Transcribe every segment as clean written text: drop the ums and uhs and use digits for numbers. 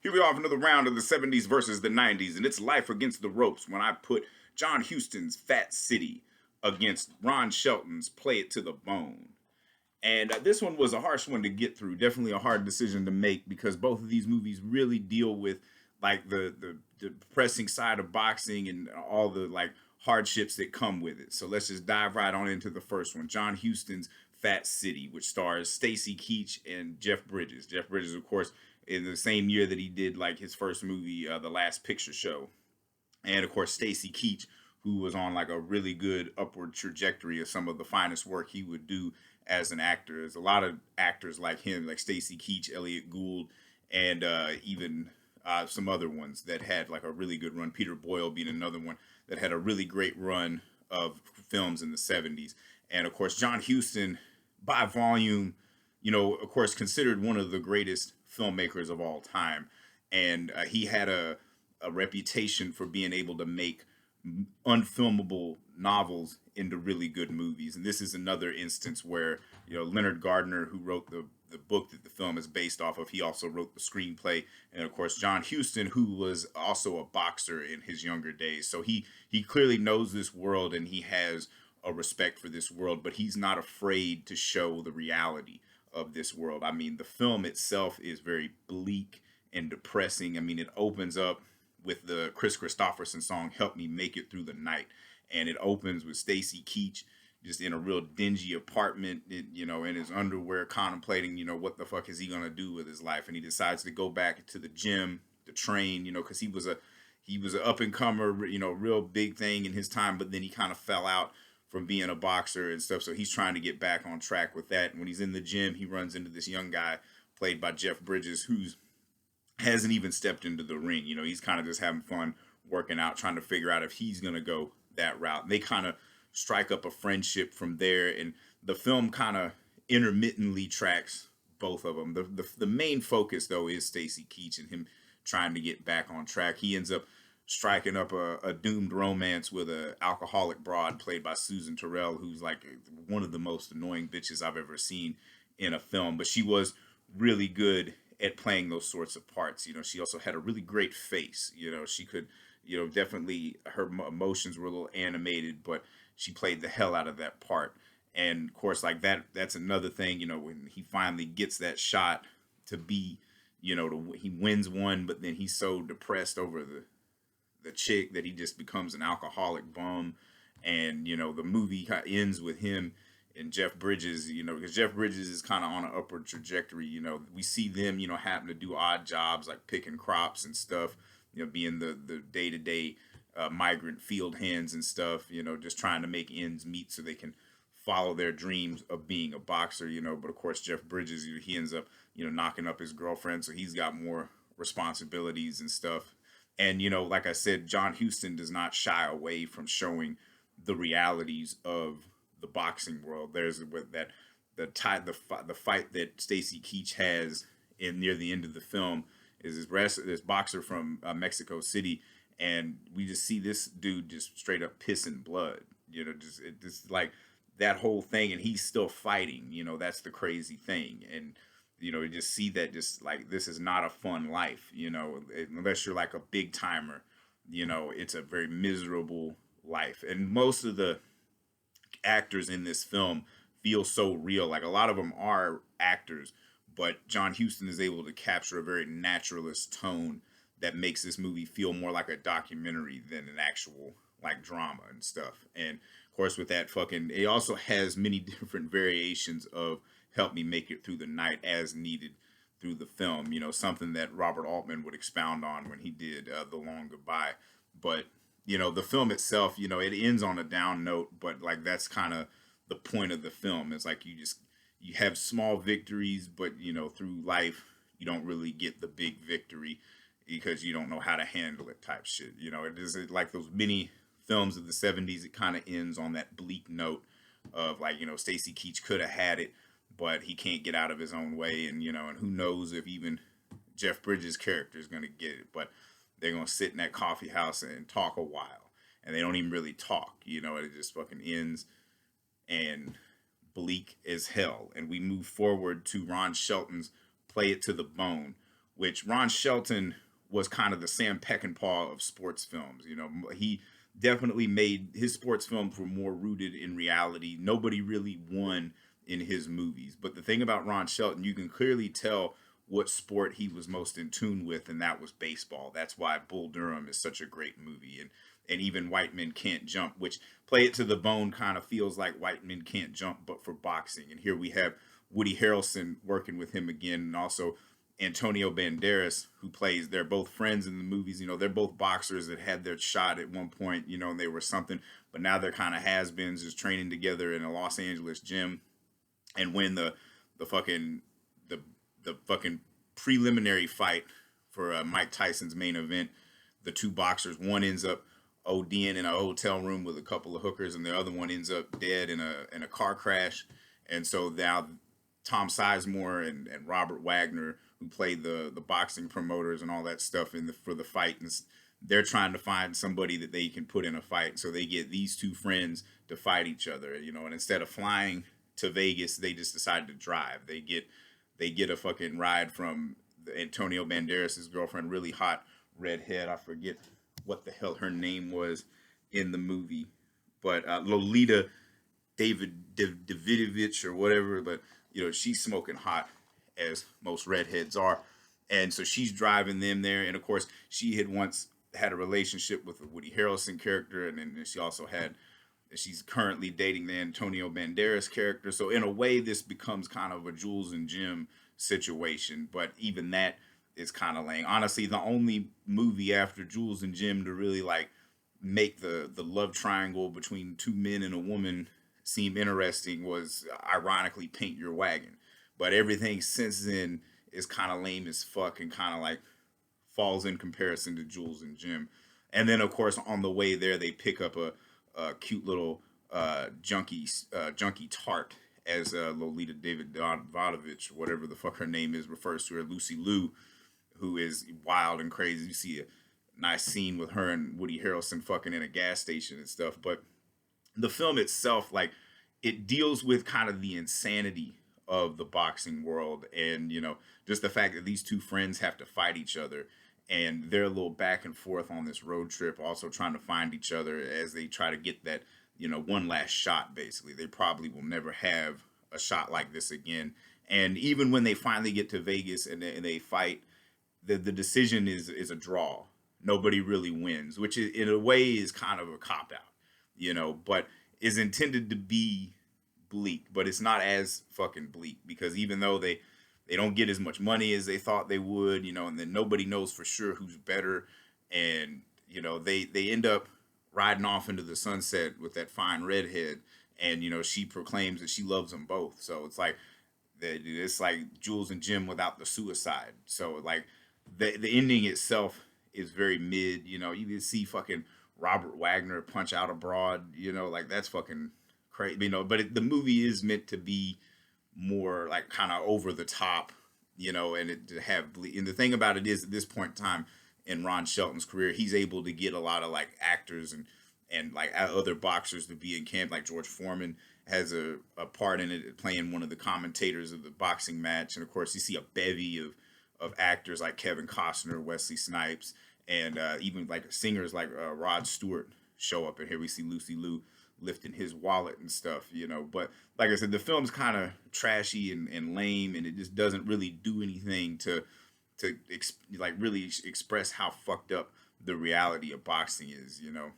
Here we are for another round of the 70s versus the 90s, and it's life against the ropes when I put John Huston's Fat City against Ron Shelton's Play It to the Bone. And this one was a harsh one to get through. Definitely a hard decision to make because both of these movies really deal with like the depressing side of boxing and all the like hardships that come with it. So let's just dive right on into the first one. John Huston's Fat City, which stars Stacy Keach and Jeff Bridges. Jeff Bridges, of course, in the same year that he did like his first movie, The Last Picture Show, and of course Stacy Keach, who was on like a really good upward trajectory of some of the finest work he would do as an actor. There's a lot of actors like him, like Stacy Keach, Elliot Gould, and even some other ones that had like a really good run. Peter Boyle being another one that had a really great run of films in the 70s. And of course, John Huston, by volume, of course, considered one of the greatest filmmakers of all time. And he had a reputation for being able to make unfilmable novels into really good movies. And this is another instance where, Leonard Gardner, who wrote the book that the film is based off of, he also wrote the screenplay. And of course, John Huston, who was also a boxer in his younger days. So he clearly knows this world and he has a respect for this world, but he's not afraid to show the reality of this world. I mean, the film itself is very bleak and depressing. I mean, it opens up with the Chris Christopherson song "Help Me Make It Through the Night," and it opens with Stacy Keach just in a real dingy apartment, in his underwear, contemplating, what the fuck is he gonna do with his life, and he decides to go back to the gym to train, because he was an up and comer, real big thing in his time, but then he kind of fell out from being a boxer and stuff, so he's trying to get back on track with that. And when he's in the gym, he runs into this young guy played by Jeff Bridges, who's hasn't even stepped into the ring. He's kind of just having fun working out, trying to figure out if he's going to go that route. And they kind of strike up a friendship from there. And the film kind of intermittently tracks both of them. The main focus, though, is Stacy Keach and him trying to get back on track. He ends up striking up a doomed romance with a alcoholic broad played by Susan Terrell, who's like one of the most annoying bitches I've ever seen in a film. But she was really good at playing those sorts of parts. She also had a really great face. She could, definitely her emotions were a little animated, but she played the hell out of that part. And of course, like that's another thing, when he finally gets that shot to be, he wins one, but then he's so depressed over the chick that he just becomes an alcoholic bum. And, the movie ends with him and Jeff Bridges, because Jeff Bridges is kind of on an upward trajectory. We see them, having to do odd jobs like picking crops and stuff, being the day-to-day migrant field hands and stuff, just trying to make ends meet so they can follow their dreams of being a boxer, But of course, Jeff Bridges, he ends up, knocking up his girlfriend, so he's got more responsibilities and stuff. And, like I said, John Huston does not shy away from showing the realities of the boxing world. There's that the fight that Stacy Keach has in near the end of the film is this boxer from Mexico City, and we just see this dude just straight up pissing blood. Just like that whole thing, and he's still fighting. That's the crazy thing, and you just see that just like this is not a fun life. Unless you're like a big timer, it's a very miserable life, and most of the actors in this film feel so real. Like a lot of them are actors, but John Huston is able to capture a very naturalist tone that makes this movie feel more like a documentary than an actual like drama and stuff. And of course, with that it also has many different variations of "Help Me Make It Through the Night" as needed through the film. Something that Robert Altman would expound on when he did The Long Goodbye. But the film itself, it ends on a down note, but like that's kind of the point of the film. It's like you have small victories, but through life you don't really get the big victory because you don't know how to handle it type shit. It is like those many films of the 70s. It kind of ends on that bleak note of like, Stacy Keach could have had it, but he can't get out of his own way. And, and who knows if even Jeff Bridges' character is going to get it, but they're going to sit in that coffee house and talk a while. And they don't even really talk, it just fucking ends and bleak as hell. And we move forward to Ron Shelton's Play It to the Bone, which Ron Shelton was kind of the Sam Peckinpah of sports films. You know, he definitely made his sports films were more rooted in reality. Nobody really won in his movies. But the thing about Ron Shelton, you can clearly tell what sport he was most in tune with, and that was baseball. That's why Bull Durham is such a great movie. And even White Men Can't Jump, which Play It to the Bone kind of feels like White Men Can't Jump, but for boxing. And here we have Woody Harrelson working with him again, and also Antonio Banderas, who plays, they're both friends in the movies. You know, they're both boxers that had their shot at one point, you know, and they were something, but now they're kind of has-beens, just training together in a Los Angeles gym. And when the fucking the fucking preliminary fight for Mike Tyson's main event, the two boxers, one ends up ODing in a hotel room with a couple of hookers, and the other one ends up dead in a car crash. And so now Tom Sizemore and Robert Wagner, who played the boxing promoters and all that stuff for the fight, and they're trying to find somebody that they can put in a fight. So they get these two friends to fight each other, you know, and instead of flying to Vegas, they just decide to drive. They get a fucking ride from Antonio Banderas' girlfriend, really hot redhead. I forget what the hell her name was in the movie, but Lolita Davidovich or whatever. But you know, she's smoking hot, as most redheads are, and so she's driving them there. And of course, she had once had a relationship with the Woody Harrelson character, and then she also had. She's currently dating the Antonio Banderas character. So in a way, this becomes kind of a Jules and Jim situation. But even that is kind of lame. Honestly, the only movie after Jules and Jim to really like make the love triangle between two men and a woman seem interesting was ironically Paint Your Wagon. But everything since then is kind of lame as fuck and kind of like falls in comparison to Jules and Jim. And then of course on the way there they pick up a cute little junkie tart, as Lolita Davidovich, whatever the fuck her name is, refers to her, Lucy Liu, who is wild and crazy. You see a nice scene with her and Woody Harrelson fucking in a gas station and stuff. But the film itself, like, it deals with kind of the insanity of the boxing world, and you know, just the fact that these two friends have to fight each other, and they're a little back and forth on this road trip, also trying to find each other as they try to get that, you know, one last shot. Basically, they probably will never have a shot like this again. And even when they finally get to Vegas and they fight, the decision is a draw. Nobody really wins, which is, in a way, is kind of a cop out, you know, but is intended to be bleak, but it's not as fucking bleak, because even though they don't get as much money as they thought they would, you know, and then nobody knows for sure who's better. And, you know, they end up riding off into the sunset with that fine redhead. And, you know, she proclaims that she loves them both. So it's like Jules and Jim without the suicide. So like the ending itself is very mid, you know, you can see fucking Robert Wagner punch out a broad, you know, like that's fucking crazy, you know, but the movie is meant to be more like kind of over the top, you know, and it to have and the thing about it is at this point in time in Ron Shelton's career, he's able to get a lot of like actors and like other boxers to be in camp. Like George Foreman has a part in it, playing one of the commentators of the boxing match, and of course you see a bevy of actors like Kevin Costner, Wesley Snipes, and even like singers like Rod Stewart show up. And here we see Lucy Liu lifting his wallet and stuff, you know. But like I said, the film's kind of trashy and lame, and it just doesn't really do anything to like really express how fucked up the reality of boxing is, you know.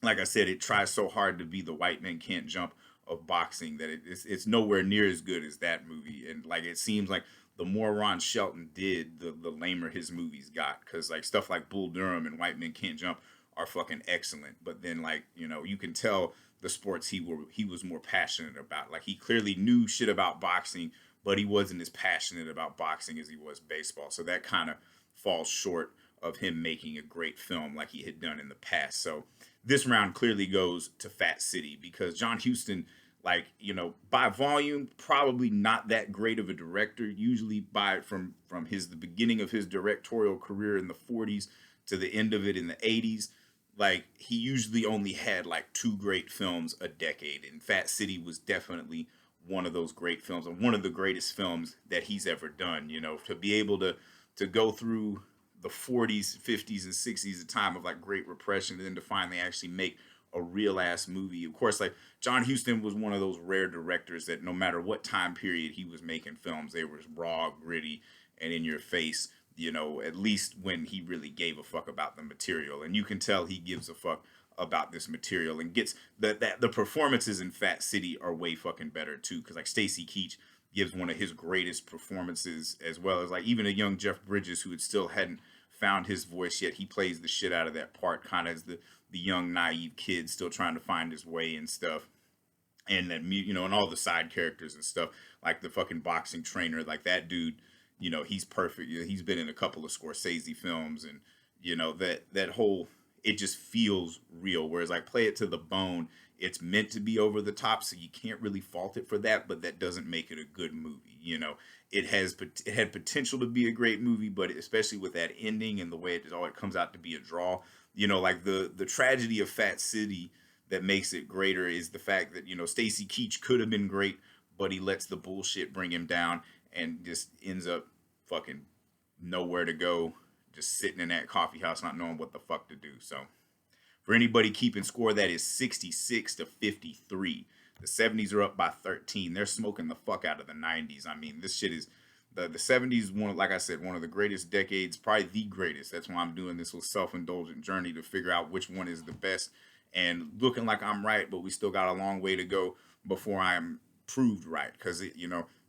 Like I said, it tries so hard to be the White Men Can't Jump of boxing that it's nowhere near as good as that movie. And like it seems like the more Ron Shelton did, the lamer his movies got, because like stuff like Bull Durham and White Men Can't Jump are fucking excellent. But then like, you know, you can tell the sports he was more passionate about. Like he clearly knew shit about boxing, but he wasn't as passionate about boxing as he was baseball. So that kind of falls short of him making a great film like he had done in the past. So this round clearly goes to Fat City, because John Huston, like, you know, by volume, probably not that great of a director. Usually from the beginning of his directorial career in the 40s to the end of it in the 80s, like he usually only had like 2 great films a decade, and Fat City was definitely one of those great films, and one of the greatest films that he's ever done. You know, to be able to to go through the 40s, 50s, and 60s, a time of like great repression, and then to finally actually make a real ass movie. Of course, like John Huston was one of those rare directors that no matter what time period he was making films, they were raw, gritty, and in your face. At least when he really gave a fuck about the material, and you can tell he gives a fuck about this material and gets the performances in Fat City are way fucking better too. Because like Stacy Keach gives one of his greatest performances, as well as like even a young Jeff Bridges who had still hadn't found his voice yet. He plays the shit out of that part, kind of as the young naive kid still trying to find his way and stuff. And then and all the side characters and stuff, like the fucking boxing trainer, like that dude. He's perfect. He's been in a couple of Scorsese films, and that whole, it just feels real. Whereas like Play It to the Bone, it's meant to be over the top, so you can't really fault it for that, but that doesn't make it a good movie. It had potential to be a great movie, but especially with that ending and the way it comes out to be a draw. Like the tragedy of Fat City that makes it greater is the fact that Stacy Keach could have been great, but he lets the bullshit bring him down and just ends up fucking nowhere to go, just sitting in that coffee house not knowing what the fuck to do. So for anybody keeping score, that is 66-53. The 70s are up by 13. They're smoking the fuck out of the 90s. I mean, this shit is the 70s, like I said, one of the greatest decades, probably the greatest. That's why I'm doing this little self-indulgent journey to figure out which one is the best. And looking like I'm right, but we still got a long way to go before I'm proved right. Because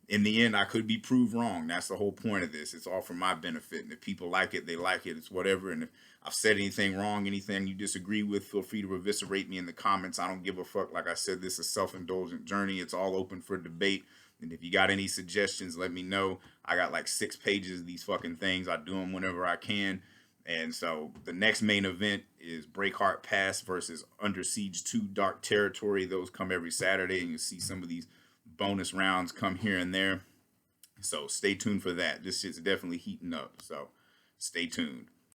in the end, I could be proved wrong. That's the whole point of this. It's all for my benefit. And if people like it, they like it. It's whatever. And if I've said anything wrong, anything you disagree with, feel free to eviscerate me in the comments. I don't give a fuck. Like I said, this is a self-indulgent journey. It's all open for debate. And if you got any suggestions, let me know. I got like 6 pages of these fucking things. I do them whenever I can. And so the next main event is Breakheart Pass versus Under Siege 2 Dark Territory. Those come every Saturday, and you see some of these bonus rounds come here and there. So stay tuned for that. This shit's definitely heating up. So stay tuned.